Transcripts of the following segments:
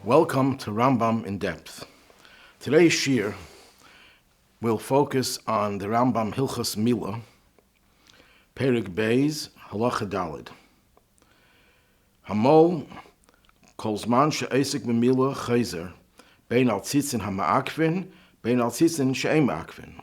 Welcome to Rambam in Depth. Today's shir will focus on the Rambam Hilchos Milah, Perek Beis, Halacha Daled. Hamol kol zman she'esek b'milah chayzer, bein al tzitzin ha'ma'akvin, bein al tzitzin she'ein ma'akvin.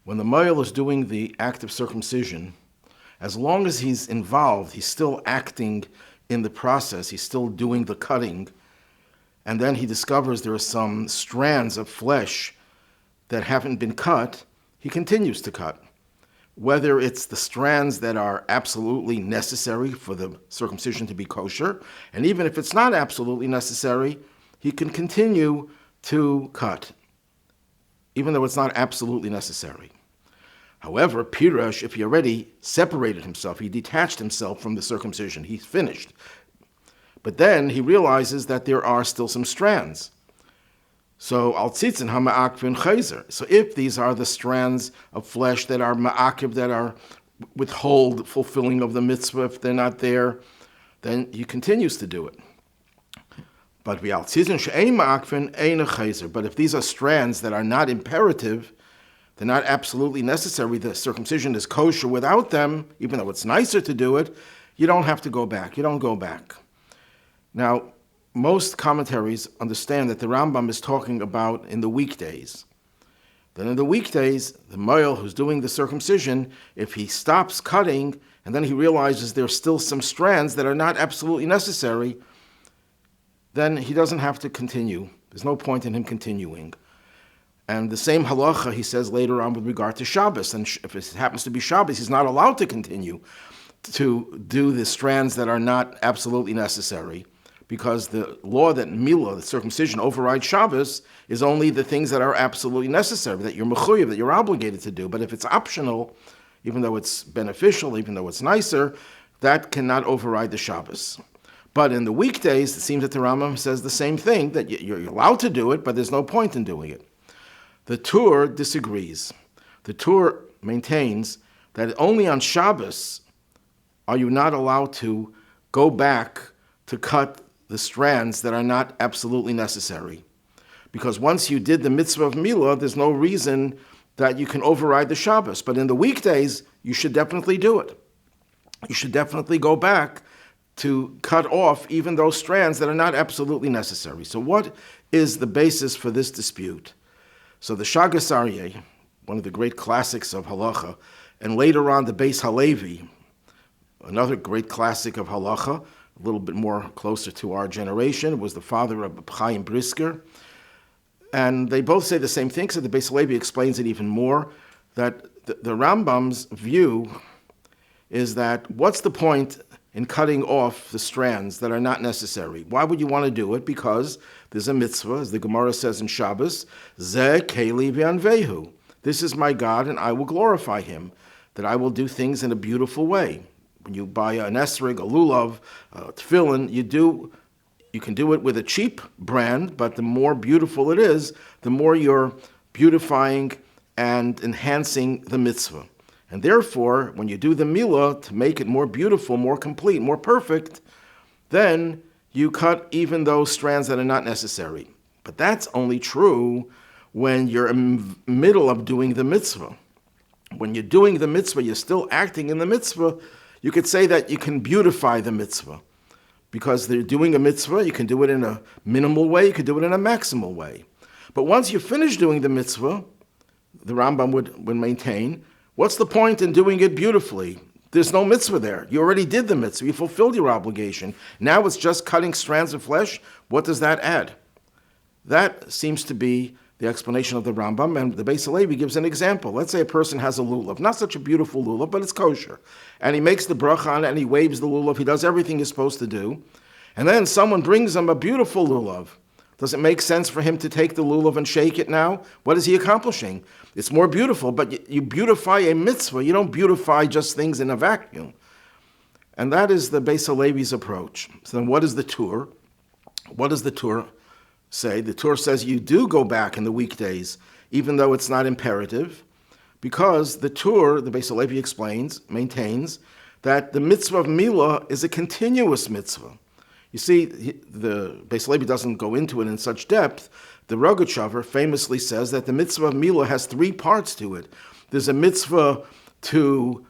When the male is doing the act of circumcision, as long as he's involved, he's still acting in the process, he's still doing the cutting, and then he discovers there are some strands of flesh that haven't been cut, he continues to cut. Whether it's the strands that are absolutely necessary for the circumcision to be kosher, and even if it's not absolutely necessary, he can continue to cut, even though it's not absolutely necessary. However, Pirush, if he already separated himself, he detached himself from the circumcision, he's finished. But then he realizes that there are still some strands. So al tzitzin ha-ma'akvin chayzer. So if these are the strands of flesh that are ma'akiv, that are withhold fulfilling of the mitzvah, if they're not there, then he continues to do it. But al tzitzin she'ein ma'akvin ein chayzer. But if these are strands that are not imperative, they're not absolutely necessary, the circumcision is kosher without them, even though it's nicer to do it, you don't have to go back. You don't go back. Now, most commentaries understand that the Rambam is talking about in the weekdays. Then in the weekdays, the male who's doing the circumcision, if he stops cutting and then he realizes there's still some strands that are not absolutely necessary, then he doesn't have to continue. There's no point in him continuing. And the same halacha he says later on with regard to Shabbos. And if it happens to be Shabbos, he's not allowed to continue to do the strands that are not absolutely necessary, because the law that Milah, the circumcision, overrides Shabbos is only the things that are absolutely necessary, that you're mechuyev, that you're obligated to do. But if it's optional, even though it's beneficial, even though it's nicer, that cannot override the Shabbos. But in the weekdays, it seems that the Rambam says the same thing, that you're allowed to do it, but there's no point in doing it. The Tur disagrees. The Tur maintains that only on Shabbos are you not allowed to go back to cut the strands that are not absolutely necessary. Because once you did the mitzvah of Milah, there's no reason that you can override the Shabbos. But in the weekdays, you should definitely do it. You should definitely go back to cut off even those strands that are not absolutely necessary. So what is the basis for this dispute? So the Shagas Aryeh, one of the great classics of halacha, and later on the Beis Halevi, another great classic of halacha, a little bit more closer to our generation, was the father of Chaim Brisker. And they both say the same thing, so the Beis Halevi explains it even more, that the Rambam's view is that what's the point in cutting off the strands that are not necessary? Why would you want to do it? Because there's a mitzvah, as the Gemara says in Shabbos, Zeh Keli V'Anvehu. This is my God, and I will glorify him, that I will do things in a beautiful way. When you buy an esrog, a lulav, a tefillin, you can do it with a cheap brand, but the more beautiful it is, the more you're beautifying and enhancing the mitzvah. And therefore, when you do the milah to make it more beautiful, more complete, more perfect, then you cut even those strands that are not necessary. But that's only true when you're in the middle of doing the mitzvah. When you're doing the mitzvah, you're still acting in the mitzvah. You could say that you can beautify the mitzvah. Because they're doing a mitzvah, you can do it in a minimal way, you can do it in a maximal way. But once you finish doing the mitzvah, the Rambam would maintain, what's the point in doing it beautifully? There's no mitzvah there. You already did the mitzvah. You fulfilled your obligation. Now it's just cutting strands of flesh. What does that add? That seems to be the explanation of the Rambam, and the Beis Halevi gives an example. Let's say a person has a lulav, not such a beautiful lulav, but it's kosher. And he makes the bracha on it, and he waves the lulav. He does everything he's supposed to do. And then someone brings him a beautiful lulav. Does it make sense for him to take the lulav and shake it now? What is he accomplishing? It's more beautiful, but you beautify a mitzvah. You don't beautify just things in a vacuum. And that is the Beis Halevi's approach. So then what is the Tur? What does the Tur say? The Tur says you do go back in the weekdays, even though it's not imperative, because the Tur, the Beis Halevi explains, maintains, that the mitzvah of Milah is a continuous mitzvah. You see, the Beis Levi doesn't go into it in such depth. The Rogatchover famously says that the mitzvah of Milah has three parts to it. There's a mitzvah to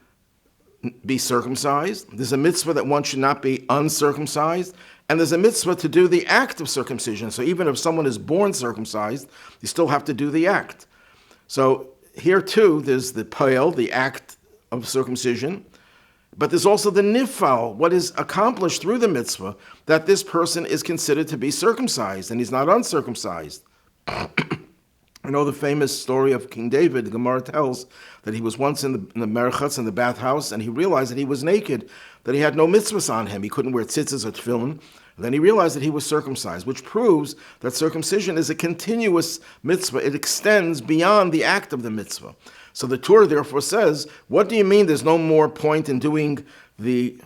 be circumcised. There's a mitzvah that one should not be uncircumcised. And there's a mitzvah to do the act of circumcision. So even if someone is born circumcised, you still have to do the act. So here too, there's the poel, the act of circumcision. But there's also the nifal, what is accomplished through the mitzvah, that this person is considered to be circumcised and he's not uncircumcised. I know the famous story of King David. The Gemara tells that he was once in the merchatz, in the bathhouse, and he realized that he was naked, that he had no mitzvahs on him. He couldn't wear tzitzis or tefillin. And then he realized that he was circumcised, which proves that circumcision is a continuous mitzvah. It extends beyond the act of the mitzvah. So the Torah therefore says, what do you mean there's no more point in doing the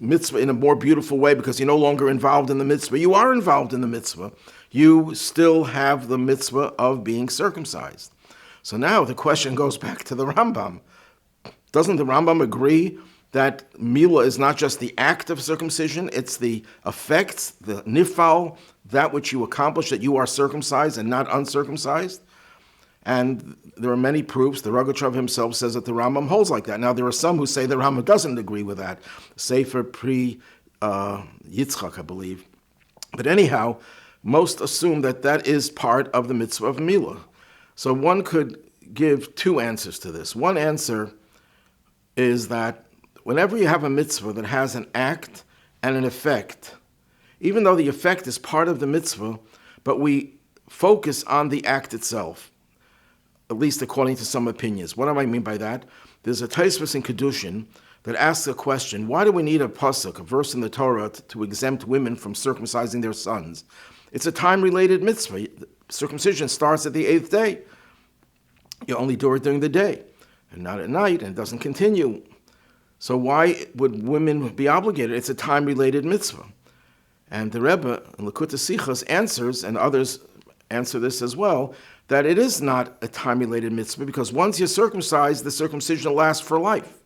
mitzvah in a more beautiful way because you're no longer involved in the mitzvah? You are involved in the mitzvah. You still have the mitzvah of being circumcised. So now the question goes back to the Rambam. Doesn't the Rambam agree that Milah is not just the act of circumcision, it's the effects, the nifal, that which you accomplish, that you are circumcised and not uncircumcised? And there are many proofs. The Rogatchover himself says that the Rambam holds like that. Now, there are some who say the Rambam doesn't agree with that. Sefer Pri Yitzchak, I believe. But anyhow, most assume that that is part of the mitzvah of Milah. So one could give two answers to this. One answer is that whenever you have a mitzvah that has an act and an effect, even though the effect is part of the mitzvah, but we focus on the act itself, at least according to some opinions. What do I mean by that? There's a Tosfos in Kedushin that asks a question, why do we need a pasuk, a verse in the Torah, to exempt women from circumcising their sons? It's a time-related mitzvah. Circumcision starts at the 8th day. You only do it during the day, and not at night, and it doesn't continue. So why would women be obligated? It's a time-related mitzvah. And the Rebbe in Likutei Sichos answers, and others answer this as well, that it is not a time-related mitzvah because once you're circumcised, the circumcision lasts for life.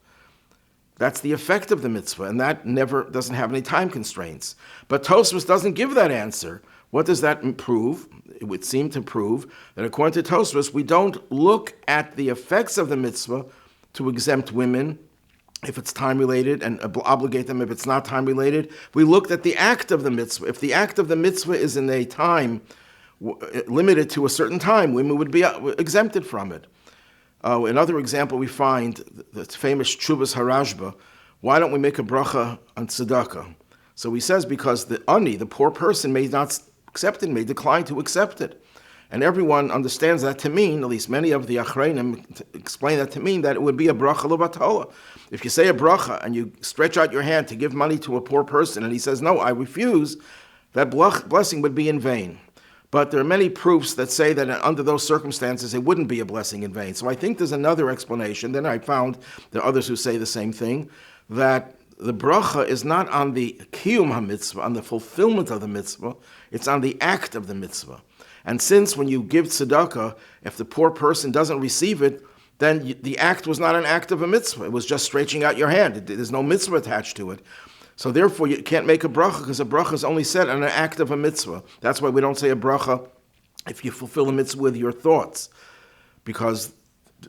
That's the effect of the mitzvah, and that never doesn't have any time constraints. But Tosfos doesn't give that answer. What does that prove? It would seem to prove that according to Tosfos, we don't look at the effects of the mitzvah to exempt women if it's time-related and obligate them if it's not time-related. We looked at the act of the mitzvah. If the act of the mitzvah is in a time limited to a certain time, women would be exempted from it. Another example we find, the famous Tshuvas Harashba, why don't we make a bracha on tzedakah? So he says because the ani, the poor person, may not accept it, may decline to accept it. And everyone understands that to mean, at least many of the achreinim explain that to mean that it would be a bracha l'batola. If you say a bracha and you stretch out your hand to give money to a poor person and he says, no, I refuse, that blessing would be in vain. But there are many proofs that say that under those circumstances, it wouldn't be a blessing in vain. So I think there's another explanation. Then I found there are others who say the same thing, that the bracha is not on the kiyum ha-mitzvah, on the fulfillment of the mitzvah, it's on the act of the mitzvah. And since when you give tzedakah, if the poor person doesn't receive it, then the act was not an act of a mitzvah. It was just stretching out your hand. There's no mitzvah attached to it. So therefore, you can't make a bracha because a bracha is only said on an act of a mitzvah. That's why we don't say a bracha if you fulfill a mitzvah with your thoughts, because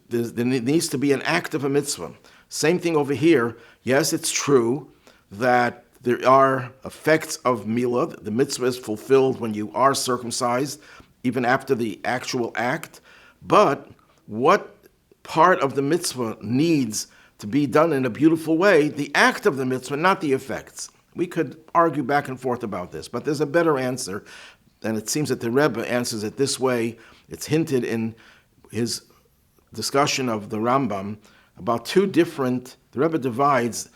there needs to be an act of a mitzvah. Same thing over here. Yes, it's true that there are effects of Milah. The mitzvah is fulfilled when you are circumcised, even after the actual act. But what part of the mitzvah needs to be done in a beautiful way? The act of the mitzvah, not the effects. We could argue back and forth about this, but there's a better answer, and it seems that the Rebbe answers it this way. It's hinted in his discussion of the Rambam about two different, the Rebbe divides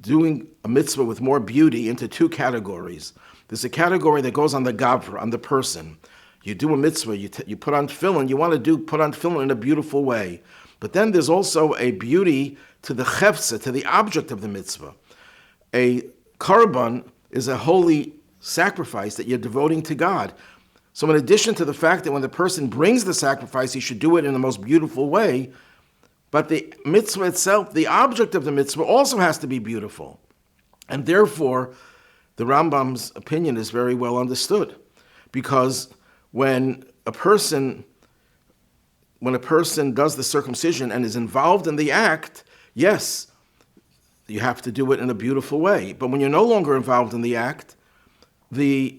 doing a mitzvah with more beauty into two categories. There's a category that goes on the gavra, on the person. You do a mitzvah, you put on tefillin, you want to put on tefillin in a beautiful way. But then there's also a beauty to the chefza, to the object of the mitzvah. A korban is a holy sacrifice that you're devoting to God. So in addition to the fact that when the person brings the sacrifice, he should do it in the most beautiful way, But the mitzvah itself, the object of the mitzvah, also has to be beautiful. And therefore, the Rambam's opinion is very well understood. Because when a person does the circumcision and is involved in the act, yes, you have to do it in a beautiful way. But when you're no longer involved in the act, there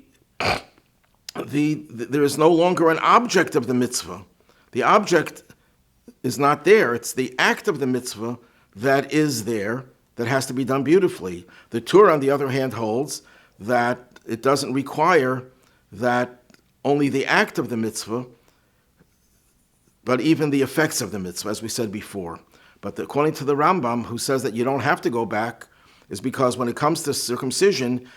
is no longer an object of the mitzvah. The object is not there. It's the act of the mitzvah that is there that has to be done beautifully. The Torah, on the other hand, holds that it doesn't require that only the act of the mitzvah, but even the effects of the mitzvah, as we said before. But according to the Rambam, who says that you don't have to go back, is because when it comes to circumcision,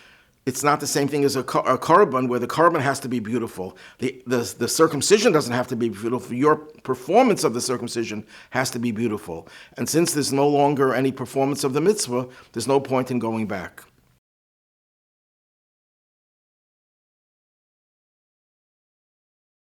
it's not the same thing as a korban, where the korban has to be beautiful. The circumcision doesn't have to be beautiful. Your performance of the circumcision has to be beautiful. And since there's no longer any performance of the mitzvah, there's no point in going back.